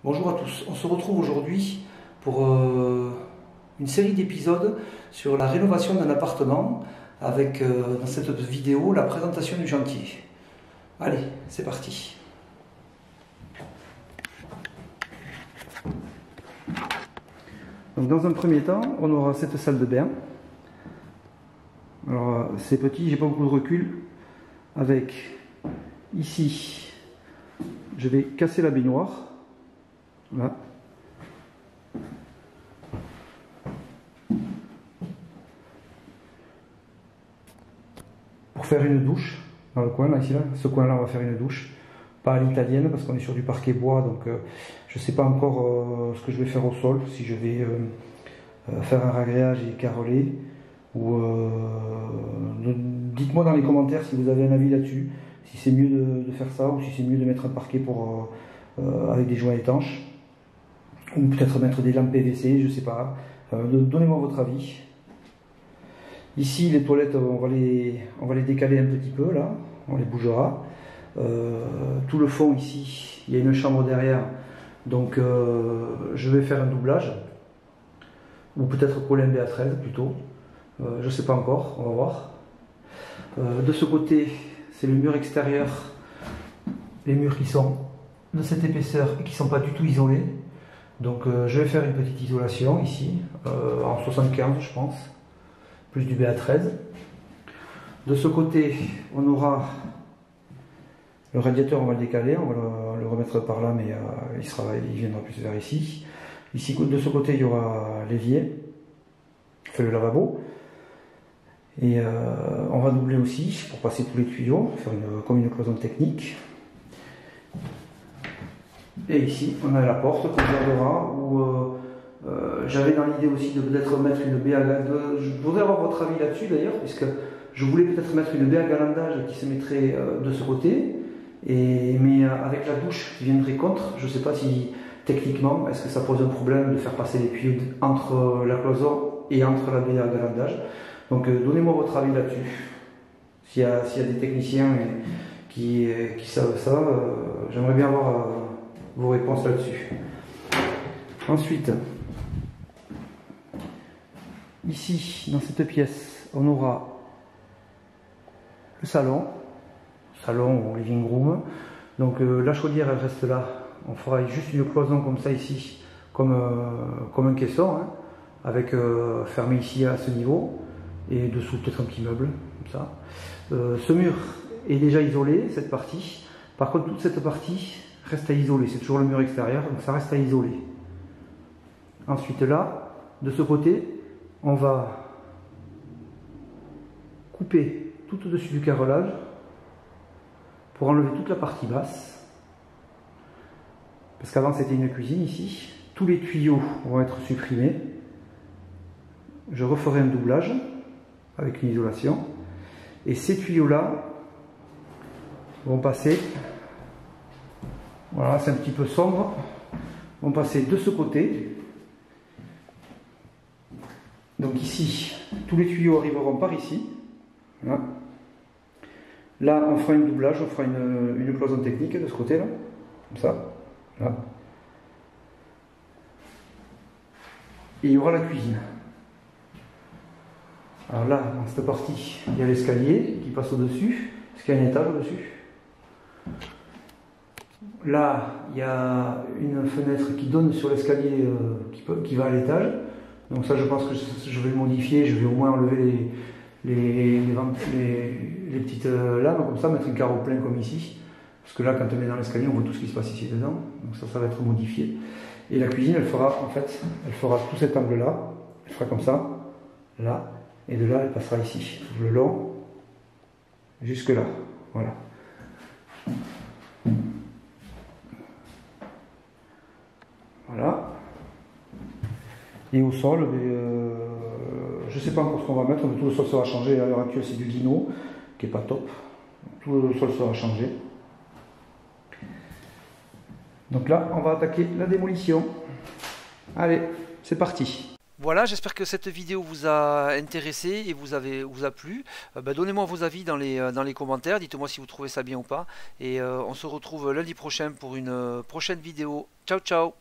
Bonjour à tous, on se retrouve aujourd'hui pour une série d'épisodes sur la rénovation d'un appartement avec dans cette vidéo la présentation du chantier. Allez, c'est parti. Donc dans un premier temps, on aura cette salle de bain. Alors c'est petit, j'ai pas beaucoup de recul. Avec ici, je vais casser la baignoire. Là. Pour faire une douche dans le coin, là, ici, là. Ce coin-là, on va faire une douche. Pas à l'italienne parce qu'on est sur du parquet bois, donc je ne sais pas encore ce que je vais faire au sol, si je vais faire un ragréage et carreler. Ou dites-moi dans les commentaires si vous avez un avis là-dessus, si c'est mieux de faire ça ou si c'est mieux de mettre un parquet avec des joints étanches. Ou peut-être mettre des lampes PVC, je ne sais pas. Donnez-moi votre avis. Ici, les toilettes, on va les décaler un petit peu, là. On les bougera. Tout le fond, ici, il y a une chambre derrière. Donc, je vais faire un doublage. Ou peut-être coller un BA13 plutôt. Je ne sais pas encore, on va voir. De ce côté, c'est le mur extérieur. Les murs qui sont de cette épaisseur et qui ne sont pas du tout isolés. Donc je vais faire une petite isolation ici, en 75 je pense, plus du BA13. De ce côté, on aura le radiateur, on va le décaler, on va le remettre par là, mais il viendra plus vers ici. Ici, de ce côté, il y aura l'évier, enfin le lavabo. Et on va doubler aussi pour passer tous les tuyaux, faire comme une cloison technique. Et ici, on a la porte qu'on gardera, où j'avais dans l'idée aussi de peut-être mettre une baie à galandage. Je voudrais avoir votre avis là-dessus d'ailleurs, puisque je voulais peut-être mettre une baie à galandage qui se mettrait de ce côté, mais avec la douche qui viendrait contre. Je ne sais pas si techniquement, est-ce que ça pose un problème de faire passer les tuyaux entre la cloison et entre la baie à galandage. Donc donnez-moi votre avis là-dessus. S'il y a des techniciens qui savent ça, j'aimerais bien avoir vos réponses là-dessus. Ensuite, ici, dans cette pièce, on aura le salon ou living room. Donc la chaudière, elle reste là. On fera juste une cloison comme ça ici, comme un caisson, hein, avec fermé ici à ce niveau, et dessous peut-être un petit meuble, comme ça. Ce mur est déjà isolé, cette partie. Par contre, toute cette partie reste à isoler, c'est toujours le mur extérieur, donc ça reste à isoler. Ensuite là, de ce côté, on va couper tout au-dessus du carrelage pour enlever toute la partie basse. Parce qu'avant c'était une cuisine ici, tous les tuyaux vont être supprimés. Je referai un doublage avec une isolation. Et ces tuyaux-là vont passer... Voilà, c'est un petit peu sombre. On va passer de ce côté. Donc ici, tous les tuyaux arriveront par ici. Voilà. Là, on fera un doublage, on fera une cloison technique de ce côté-là. Comme ça. Là. Et il y aura la cuisine. Alors là, dans cette partie, il y a l'escalier qui passe au-dessus, parce qu'il y a un étage au-dessus. Là, il y a une fenêtre qui donne sur l'escalier qui va à l'étage. Donc ça, je pense que je vais le modifier. Je vais au moins enlever les petites lames, comme ça, mettre un carreau plein comme ici. Parce que là, quand on est dans l'escalier, on voit tout ce qui se passe ici dedans. Donc ça va être modifié. Et la cuisine, elle fera tout cet angle-là. Elle fera comme ça, là. Et de là, elle passera ici, le long, jusque là. Voilà. Voilà. Et au sol, je ne sais pas encore ce qu'on va mettre, mais tout le sol sera changé. À l'heure actuelle, c'est du lino, qui n'est pas top. Tout le sol sera changé. Donc là, on va attaquer la démolition. Allez, c'est parti. Voilà, j'espère que cette vidéo vous a intéressé et vous a plu. Donnez-moi vos avis dans les commentaires, dites-moi si vous trouvez ça bien ou pas. Et on se retrouve lundi prochain pour une prochaine vidéo. Ciao ciao!